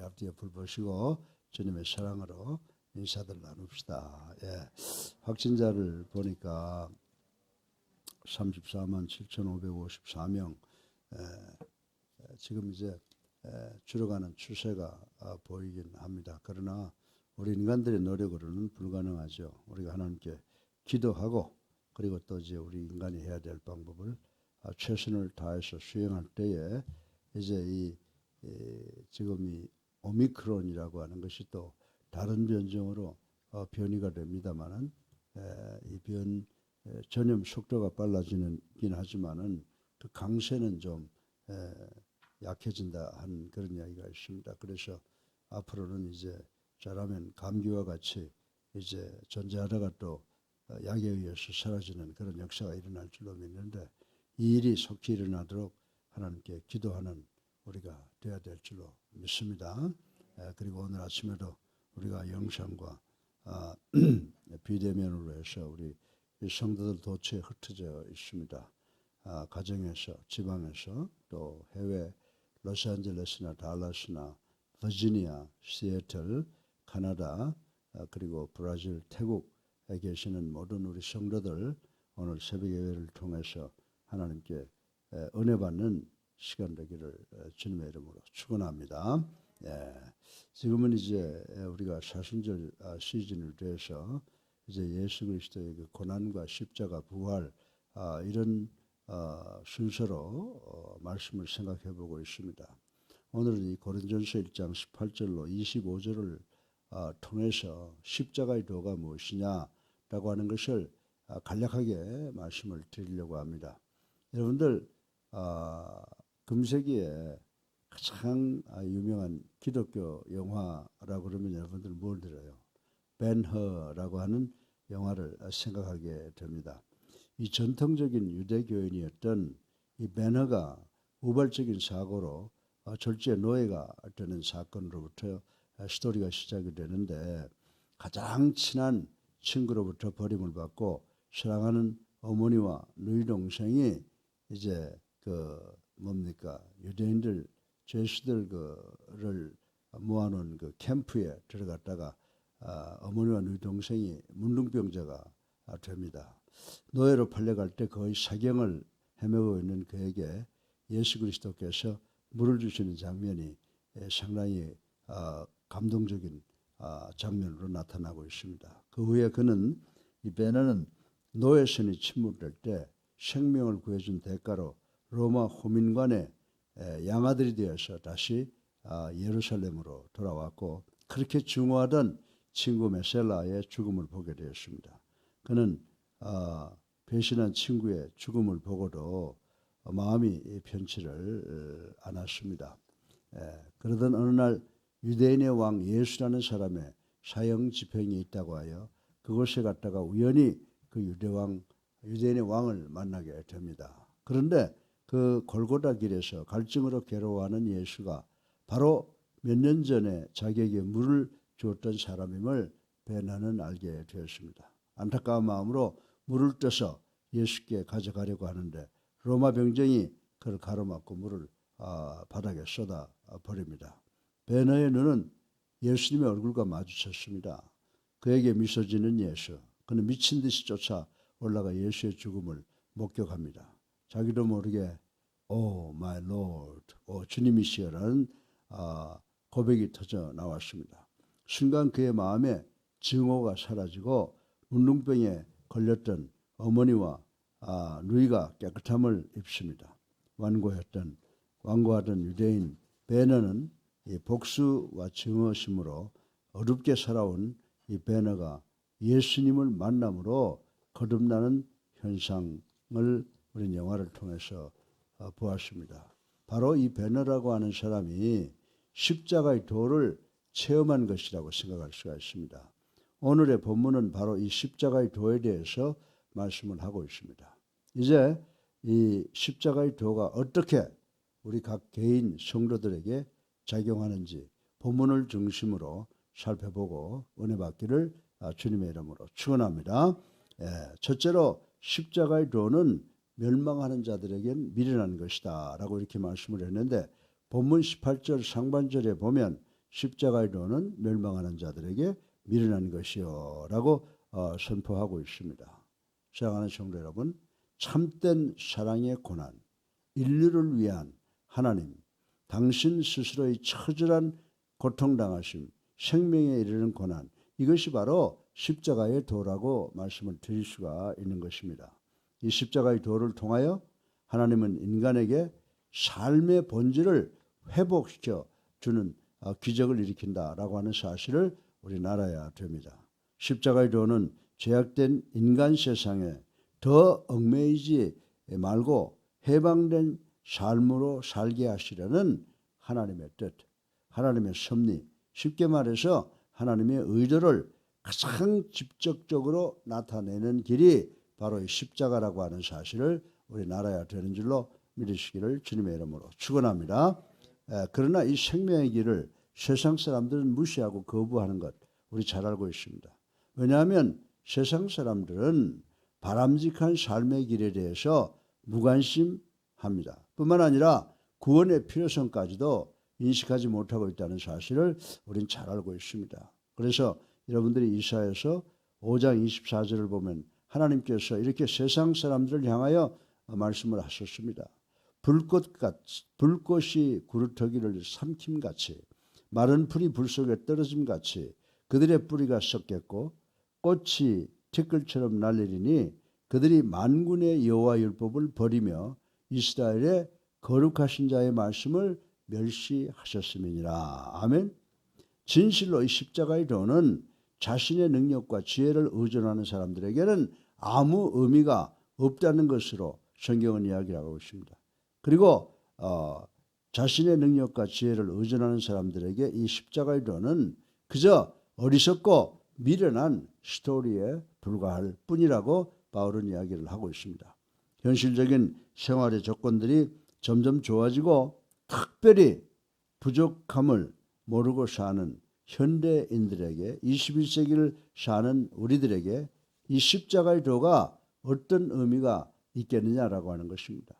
앞뒤에 불 보시고 주님의 사랑으로 인사들 나눕시다. 예. 확진자를 보니까 34만 7,554명. 지금 이제 줄어가는 추세가 보이긴 합니다. 그러나 우리 인간들의 노력으로는 불가능하죠. 우리가 하나님께 기도하고 그리고 또 이제 우리 인간이 해야 될 방법을 최선을 다해서 수행할 때에 이제 지금 이 오미크론이라고 하는 것이 또 다른 변종으로 변이가 됩니다만은 이 전염 속도가 빨라지긴 하지만은 그 강세는 좀 약해진다 한 그런 이야기가 있습니다. 그래서 앞으로는 이제 잘하면 감기와 같이 이제 존재하다가 또 약에 의해서 사라지는 그런 역사가 일어날 줄로 믿는데 이 일이 속히 일어나도록 하나님께 기도하는 우리가 되어야 될 줄로 믿습니다. 그리고 오늘 아침에도 우리가 영상과 비대면으로 해서 우리 성도들 도처에 흩어져 있습니다. 가정에서, 지방에서, 또 해외 로스앤젤레스나 달라스나 버지니아, 시애틀, 카나다, 그리고 브라질, 태국에 계시는 모든 우리 성도들 오늘 새벽 예배를 통해서 하나님께 은혜 받는 시간 되기를 주님의 이름으로 축원합니다. 지금은 이제 우리가 사순절 시즌을 돼서 이제 예수 그리스도의 그 고난과 십자가 부활 이런 순서로 말씀을 생각해 보고 있습니다. 오늘은 이 고린전서 1장 18절로 25절을 통해서 십자가의 도가 무엇이냐라고 하는 것을 간략하게 말씀을 드리려고 합니다. 여러분들 금세기에 가장 유명한 기독교 영화라고 그러면 여러분들 뭘 들어요? 벤허라고 하는 영화를 생각하게 됩니다. 이 전통적인 유대교인이었던 이 벤허가 우발적인 사고로 졸지에 노예가 되는 사건으로부터 스토리가 시작이 되는데 가장 친한 친구로부터 버림을 받고 사랑하는 어머니와 누이 동생이 이제 유대인들 죄수들을 모아놓은 그 캠프에 들어갔다가 어머니와 누이 동생이 문둥병자가 됩니다. 노예로 팔려갈 때 거의 사경을 헤매고 있는 그에게 예수 그리스도께서 물을 주시는 장면이 상당히 감동적인 장면으로 나타나고 있습니다. 그 후에 그는 이 베너는 노예선이 침몰될 때 생명을 구해준 대가로 로마 호민관의 양아들이 되어서 다시 예루살렘으로 돌아왔고 그렇게 증오하던 친구 메셀라의 죽음을 보게 되었습니다. 그는 배신한 친구의 죽음을 보고도 마음이 편치를 않았습니다. 그러던 어느 날 유대인의 왕 예수라는 사람의 사형 집행이 있다고 하여 그곳에 갔다가 우연히 그 유대인의 왕을 만나게 됩니다. 그런데 그 골고다 길에서 갈증으로 괴로워하는 예수가 바로 몇 년 전에 자기에게 물을 주었던 사람임을 베나는 알게 되었습니다. 안타까운 마음으로 물을 떠서 예수께 가져가려고 하는데 로마 병정이 그를 가로막고 물을 바닥에 쏟아 버립니다. 베나의 눈은 예수님의 얼굴과 마주쳤습니다. 그에게 미소 짓는 예수. 그는 미친 듯이 쫓아 올라가 예수의 죽음을 목격합니다. 자기도 모르게 오 마이 로드, 주님이시여라는 고백이 터져 나왔습니다. 순간 그의 마음에 증오가 사라지고 문둥병에 걸렸던 어머니와 누이가 깨끗함을 입습니다. 완고하던 유대인 베너는 이 복수와 증오심으로 어둡게 살아온 이 베너가 예수님을 만남으로 거듭나는 현상을 우리 영화를 통해서 보았습니다. 바로 이 베너라고 하는 사람이 십자가의 도를 체험한 것이라고 생각할 수가 있습니다. 오늘의 본문은 바로 이 십자가의 도에 대해서 말씀을 하고 있습니다. 이제 이 십자가의 도가 어떻게 우리 각 개인 성도들에게 작용하는지 본문을 중심으로 살펴보고 은혜 받기를 주님의 이름으로 축원합니다. 첫째로 십자가의 도는 멸망하는 자들에겐 미련한 것이다 라고 이렇게 말씀을 했는데 본문 18절 상반절에 보면 십자가의 도는 멸망하는 자들에게 미련한 것이요 라고 선포하고 있습니다. 사랑하는 성도 여러분, 참된 사랑의 고난, 인류를 위한 하나님, 당신 스스로의 처절한 고통당하심, 생명에 이르는 고난, 이것이 바로 십자가의 도라고 말씀을 드릴 수가 있는 것입니다. 이 십자가의 도를 통하여 하나님은 인간에게 삶의 본질을 회복시켜 주는 기적을 일으킨다라고 하는 사실을 우리는 알아야 됩니다. 십자가의 도는 죄악된 인간 세상에 더 얽매이지 말고 해방된 삶으로 살게 하시려는 하나님의 뜻, 하나님의 섭리, 쉽게 말해서 하나님의 의도를 가장 직접적으로 나타내는 길이 바로 이 십자가라고 하는 사실을 우리는 알아야 되는 줄로 믿으시기를 주님의 이름으로 축원합니다. 그러나 이 생명의 길을 세상 사람들은 무시하고 거부하는 것 우리 잘 알고 있습니다. 왜냐하면 세상 사람들은 바람직한 삶의 길에 대해서 무관심합니다. 뿐만 아니라 구원의 필요성까지도 인식하지 못하고 있다는 사실을 우리는 잘 알고 있습니다. 그래서 여러분들이 이사야서 5장 24절을 보면 하나님께서 이렇게 세상 사람들을 향하여 말씀을 하셨습니다. 불꽃이 구루터기를 삼킴같이 마른 풀이 불 속에 떨어짐같이 그들의 뿌리가 썩겠고 꽃이 티끌처럼 날리리니 그들이 만군의 여호와 율법을 버리며 이스라엘의 거룩하신 자의 말씀을 멸시하셨음이니라. 아멘. 진실로 이 십자가의 도는 자신의 능력과 지혜를 의존하는 사람들에게는 아무 의미가 없다는 것으로 성경은 이야기하고 있습니다. 그리고 자신의 능력과 지혜를 의존하는 사람들에게 이 십자가의 도는 그저 어리석고 미련한 스토리에 불과할 뿐이라고 바울은 이야기를 하고 있습니다. 현실적인 생활의 조건들이 점점 좋아지고 특별히 부족함을 모르고 사는 현대인들에게 21세기를 사는 우리들에게 이 십자가의 도가 어떤 의미가 있겠느냐라고 하는 것입니다.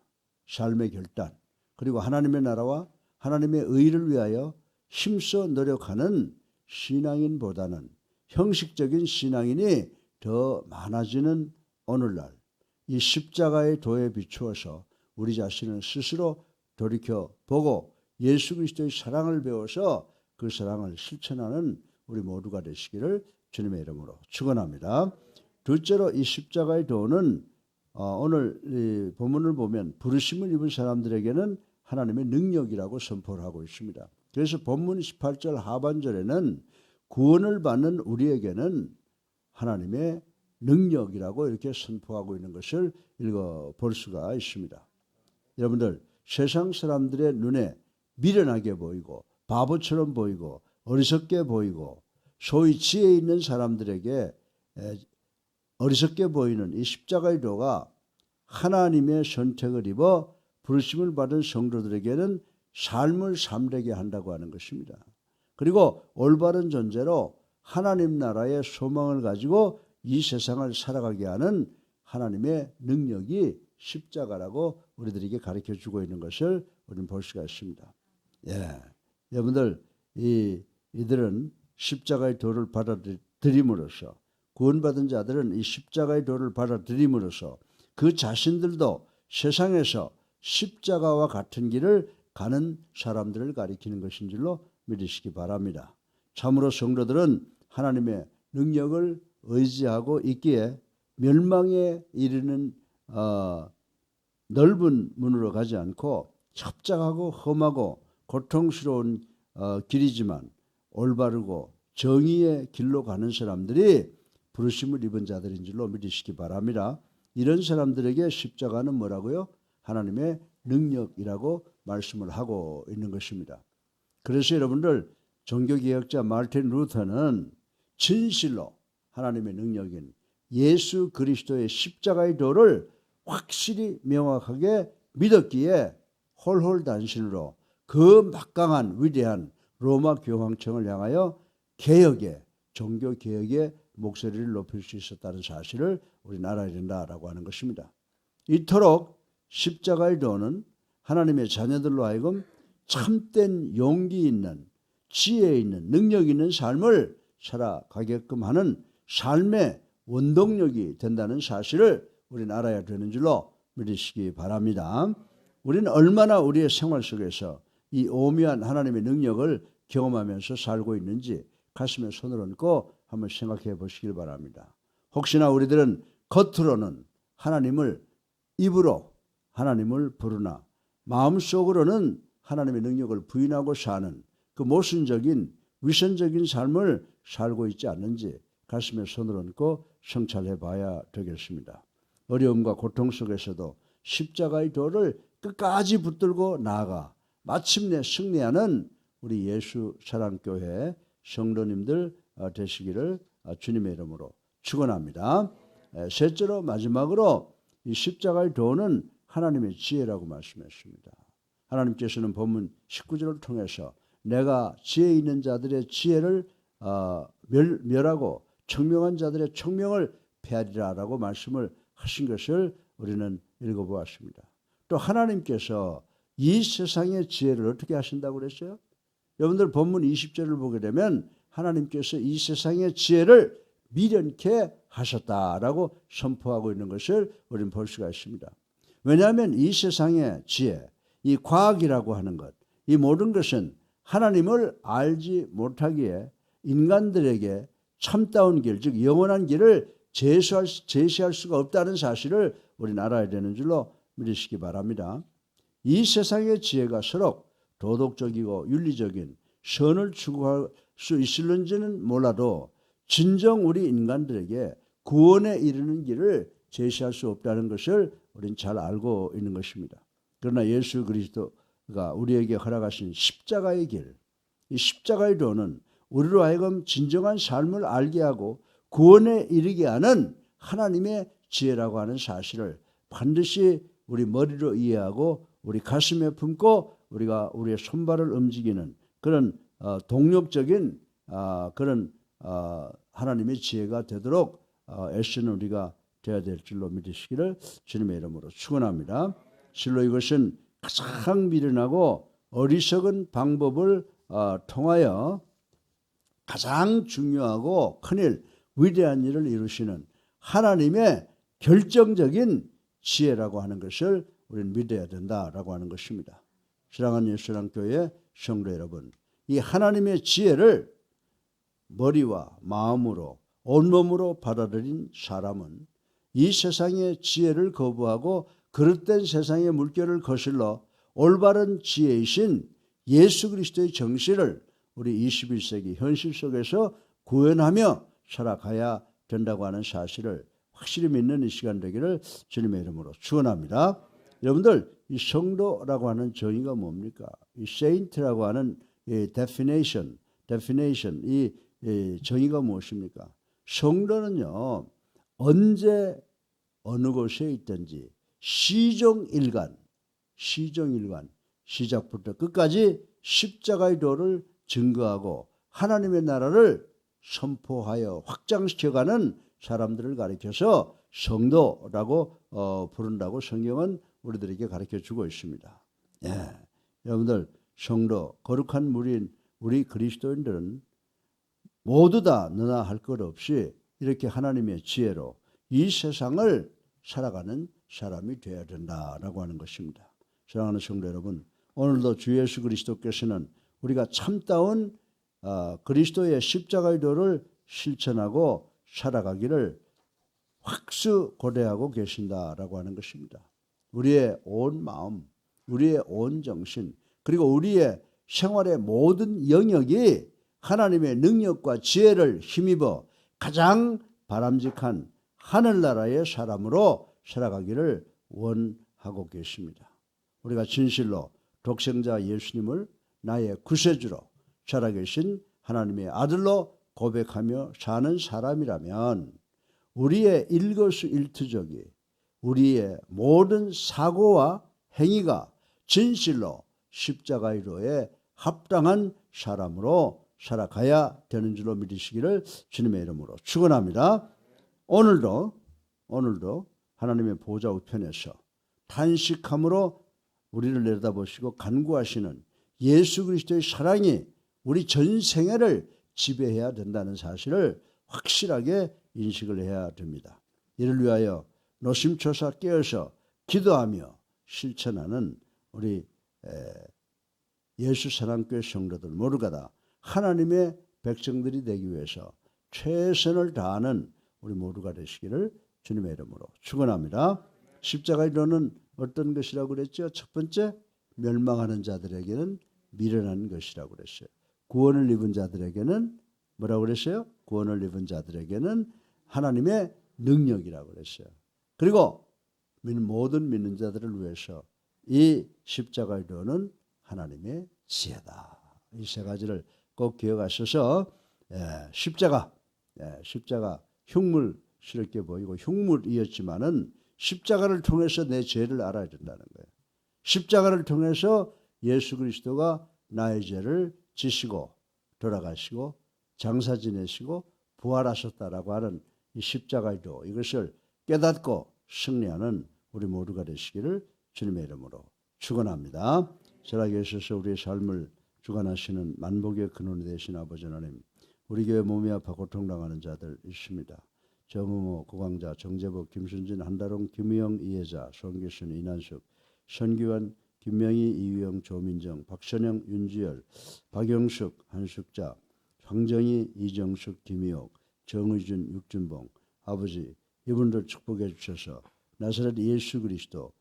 삶의 결단 그리고 하나님의 나라와 하나님의 의를 위하여 힘써 노력하는 신앙인보다는 형식적인 신앙인이 더 많아지는 오늘날 이 십자가의 도에 비추어서 우리 자신을 스스로 돌이켜보고 예수 그리스도의 사랑을 배워서 그 사랑을 실천하는 우리 모두가 되시기를 주님의 이름으로 축원합니다. 둘째로 이 십자가의 도는 오늘 이 본문을 보면 부르심을 입은 사람들에게는 하나님의 능력이라고 선포를 하고 있습니다. 그래서 본문 18절 하반절에는 구원을 받는 우리에게는 하나님의 능력이라고 이렇게 선포하고 있는 것을 읽어볼 수가 있습니다. 여러분들 세상 사람들의 눈에 미련하게 보이고 바보처럼 보이고 어리석게 보이고 소위 지혜 있는 사람들에게 어리석게 보이는 이 십자가의 도가 하나님의 선택을 입어 부르심을 받은 성도들에게는 삶을 삶되게 한다고 하는 것입니다. 그리고 올바른 존재로 하나님 나라의 소망을 가지고 이 세상을 살아가게 하는 하나님의 능력이 십자가라고 우리들에게 가르쳐주고 있는 것을 우리는 볼 수가 있습니다. 여러분들 이들은 십자가의 도를 받아들임으로써 구원받은 자들은 이 십자가의 도를 받아들임으로써 그 자신들도 세상에서 십자가와 같은 길을 가는 사람들을 가리키는 것인 줄로 믿으시기 바랍니다. 참으로 성도들은 하나님의 능력을 의지하고 있기에 멸망에 이르는 넓은 문으로 가지 않고 협착하고 험하고 고통스러운 길이지만 올바르고 정의의 길로 가는 사람들이 부르심을 입은 자들인 줄로 믿으시기 바랍니다. 이런 사람들에게 십자가는 뭐라고요? 하나님의 능력이라고 말씀을 하고 있는 것입니다. 그래서 여러분들 종교개혁자 마르틴 루터는 진실로 하나님의 능력인 예수 그리스도의 십자가의 도를 확실히 명확하게 믿었기에 홀홀단신으로 그 막강한 위대한 로마 교황청을 향하여 개혁의 종교개혁의 목소리를 높일 수 있었다는 사실을 우리는 알아야 된다라고 하는 것입니다. 이토록 십자가의 도는 하나님의 자녀들로 하여금 참된 용기 있는 지혜 있는 능력 있는 삶을 살아가게끔 하는 삶의 원동력이 된다는 사실을 우리는 알아야 되는 줄로 믿으시기 바랍니다. 우리는 얼마나 우리의 생활 속에서 이 오묘한 하나님의 능력을 경험하면서 살고 있는지 가슴에 손을 얹고 한번 생각해 보시길 바랍니다. 혹시나 우리들은 겉으로는 하나님을 입으로 하나님을 부르나 마음속으로는 하나님의 능력을 부인하고 사는 그 모순적인 위선적인 삶을 살고 있지 않는지 가슴에 손을 얹고 성찰해 봐야 되겠습니다. 어려움과 고통 속에서도 십자가의 도를 끝까지 붙들고 나아가 마침내 승리하는 우리 예수 사랑교회 성도님들 되시기를 주님의 이름으로 축원합니다. 셋째로 마지막으로 이 십자가의 도는 하나님의 지혜라고 말씀했습니다. 하나님께서는 본문 19절을 통해서 내가 지혜 있는 자들의 지혜를 멸하고 청명한 자들의 청명을 폐하리라라고 말씀을 하신 것을 우리는 읽어보았습니다. 또 하나님께서 이 세상의 지혜를 어떻게 하신다고 그랬어요? 여러분들 본문 20절을 보게 되면 하나님께서 이 세상의 지혜를 미련케 하셨다라고 선포하고 있는 것을 우리는 볼 수가 있습니다. 왜냐하면 이 세상의 지혜, 이 과학이라고 하는 것, 이 모든 것은 하나님을 알지 못하기에 인간들에게 참다운 길, 즉 영원한 길을 제시할 수가 없다는 사실을 우리는 알아야 되는 줄로 믿으시기 바랍니다. 이 세상의 지혜가 서로 도덕적이고 윤리적인 선을 추구할 수 있을는지는 몰라도 진정 우리 인간들에게 구원에 이르는 길을 제시할 수 없다는 것을 우리는 잘 알고 있는 것입니다. 그러나 예수 그리스도가 우리에게 허락하신 십자가의 길, 이 십자가의 도는 우리로 하여금 진정한 삶을 알게 하고 구원에 이르게 하는 하나님의 지혜라고 하는 사실을 반드시 우리 머리로 이해하고 우리 가슴에 품고 우리가 우리의 손발을 움직이는 그런 동력적인 그런 하나님의 지혜가 되도록 애쓰는 우리가 되어야 될 줄로 믿으시기를 주님의 이름으로 축원합니다. 실로 이것은 가장 미련하고 어리석은 방법을 통하여 가장 중요하고 큰일 위대한 일을 이루시는 하나님의 결정적인 지혜라고 하는 것을 우리는 믿어야 된다라고 하는 것입니다. 사랑하는 예수랑교회 성도 여러분, 이 하나님의 지혜를 머리와 마음으로 온몸으로 받아들인 사람은 이 세상의 지혜를 거부하고 그릇된 세상의 물결을 거슬러 올바른 지혜이신 예수 그리스도의 정신을 우리 21세기 현실 속에서 구현하며 살아가야 된다고 하는 사실을 확실히 믿는 이 시간 되기를 주님의 이름으로 축원합니다. 여러분들 이 성도라고 하는 정의가 뭡니까? 이 saint라고 하는 이 definition 이 정의가 무엇입니까? 성도는요 언제 어느 곳에 있든지 시종일관 시작부터 끝까지 십자가의 도를 증거하고 하나님의 나라를 선포하여 확장시켜가는 사람들을 가리켜서 성도라고 부른다고 성경은 우리들에게 가르쳐주고 있습니다. 여러분들 성도 거룩한 무리인 우리 그리스도인들은 모두 다 너나 할 것 없이 이렇게 하나님의 지혜로 이 세상을 살아가는 사람이 되어야 된다라고 하는 것입니다. 사랑하는 성도 여러분, 오늘도 주 예수 그리스도께서는 우리가 참다운 그리스도의 십자가의 도를 실천하고 살아가기를 확수고대하고 계신다라고 하는 것입니다. 우리의 온 마음, 우리의 온 정신, 그리고 우리의 생활의 모든 영역이 하나님의 능력과 지혜를 힘입어 가장 바람직한 하늘나라의 사람으로 살아가기를 원하고 계십니다. 우리가 진실로 독생자 예수님을 나의 구세주로 살아계신 하나님의 아들로 고백하며 사는 사람이라면 우리의 일거수일투족이 우리의 모든 사고와 행위가 진실로 십자가의 도에 합당한 사람으로 살아가야 되는 줄로 믿으시기를 주님의 이름으로 축원합니다. 오늘도 하나님의 보좌 우편에서 탄식함으로 우리를 내려다보시고 간구하시는 예수 그리스도의 사랑이 우리 전 생애를 지배해야 된다는 사실을 확실하게 인식을 해야 됩니다. 이를 위하여 노심초사 깨어서 기도하며 실천하는 우리 예수사랑교회 성도들 모두가 다 하나님의 백성들이 되기 위해서 최선을 다하는 우리 모두가 되시기를 주님의 이름으로 축원합니다. 십자가의 도는 어떤 것이라고 그랬죠? 첫 번째, 멸망하는 자들에게는 미련한 것이라고 그랬어요. 구원을 입은 자들에게는 뭐라고 그랬어요? 구원을 입은 자들에게는 하나님의 능력이라고 그랬어요. 그리고 모든 믿는 자들을 위해서 이 십자가의 도는 하나님의 지혜다. 이 세 가지를 꼭 기억하셔서 십자가 흉물스럽게 보이고 흉물이었지만은 십자가를 통해서 내 죄를 알아야 된다는 거예요. 십자가를 통해서 예수 그리스도가 나의 죄를 지시고 돌아가시고 장사 지내시고 부활하셨다라고 하는 이 십자가의 도, 이것을 깨닫고 승리하는 우리 모두가 되시기를 주님의 이름으로 축원합니다. 살아계셔서 우리의 삶을 주관하시는 만복의 근원이 되신 아버지 하나님, 우리 교회 몸이 아파 고통당하는 자들 있습니다. 정우모, 고강자, 정재복, 김순진, 한다롱, 김희영, 이혜자, 손기순, 이난숙, 선기환, 김명희, 이유영, 조민정, 박선영, 윤지열, 박영숙, 한숙자, 황정희, 이정숙, 김희옥, 정의준, 육준봉, 아버지 이분들 축복해 주셔서 나사렛 예수 그리스도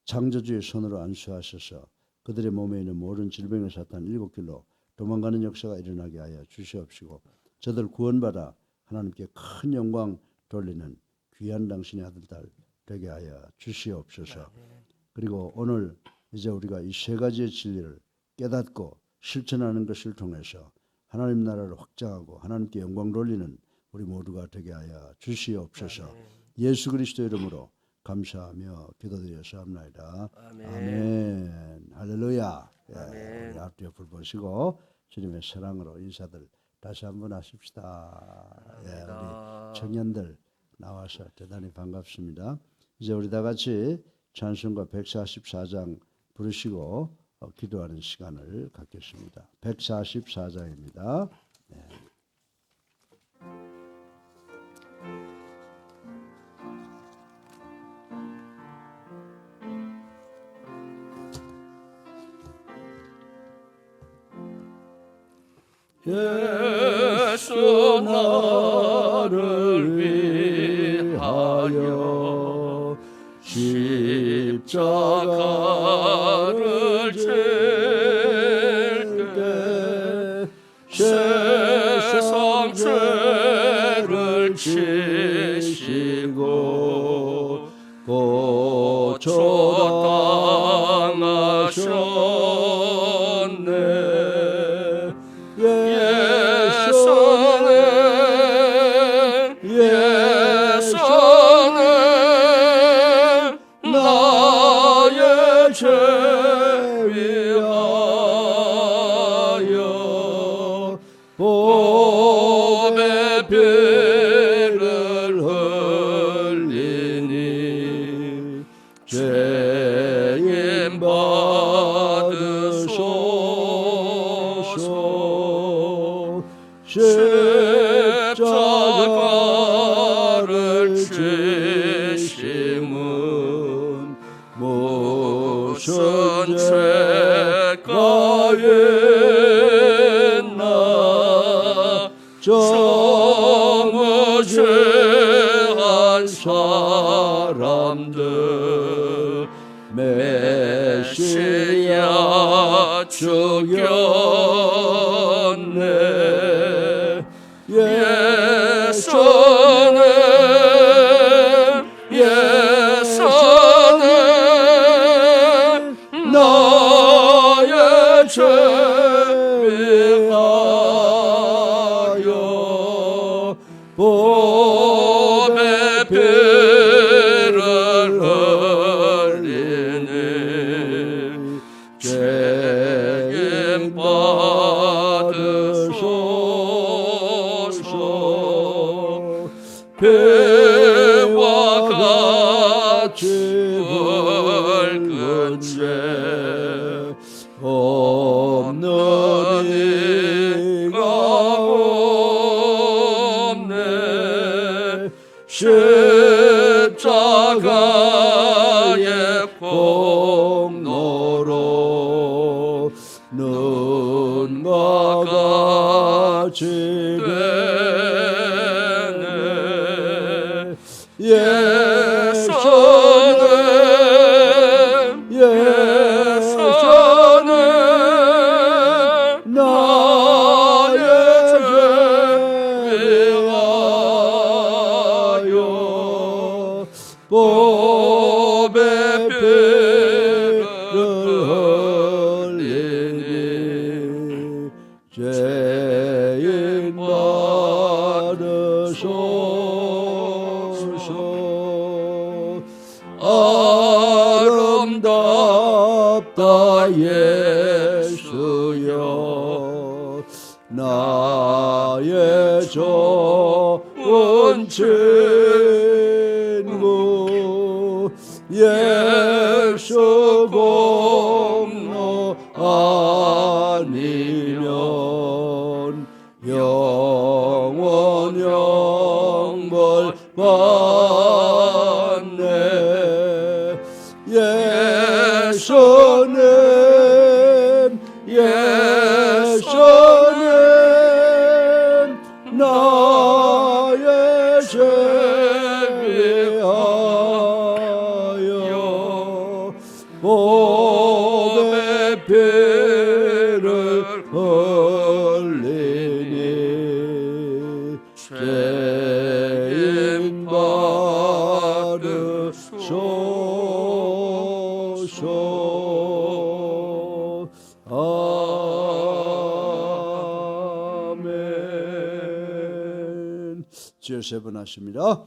창조주의 손으로 안수하셔서 그들의 몸에 있는 모든 질병의 사탄 7길로 도망가는 역사가 일어나게 하여 주시옵시고, 저들 구원받아 하나님께 큰 영광 돌리는 귀한 당신의 아들 딸 되게 하여 주시옵소서. 그리고 오늘 이제 우리가 이 세 가지의 진리를 깨닫고 실천하는 것을 통해서 하나님 나라를 확장하고 하나님께 영광 돌리는 우리 모두가 되게 하여 주시옵소서. 예수 그리스도 이름으로 감사하며 기도드렸사옵나이다. 아멘. 할렐루야. 예, 우리 앞뒤에 불 보시고 주님의 사랑으로 인사들 다시 한번 하십시다. 예, 우리 청년들 나와서 대단히 반갑습니다. 이제 우리 다 같이 찬송가 144장 부르시고 기도하는 시간을 갖겠습니다. 144장입니다. 네. 예수 나를 위하여 십자가를 질게 세상 죄를 지시고 고초당하셨네. 예수는 나의 죄 위하여 보배 피를 흘리니 죄인 받으소서. 십자가를 지심은 무슨 죄가 있나. 정죄한 사람들 메시아 죽였네. 예수는 나의 죄 위하여 보배 피를 흘리니 죄인 받으소서. 배와 같이 붉은 죄 없는 눈과 같이 되네. 예수는 나의 죄를 보배 피를 흘리니 죄인 받으소서. 아름답다 예수여 나의 좋은 친구. 예수 공로 아니면 영원 영벌 받네. 예수님 나의 죄 위하여 보배 피를 흘리니 죄인 받으소서. 아멘. 주여 세 번 하십니다.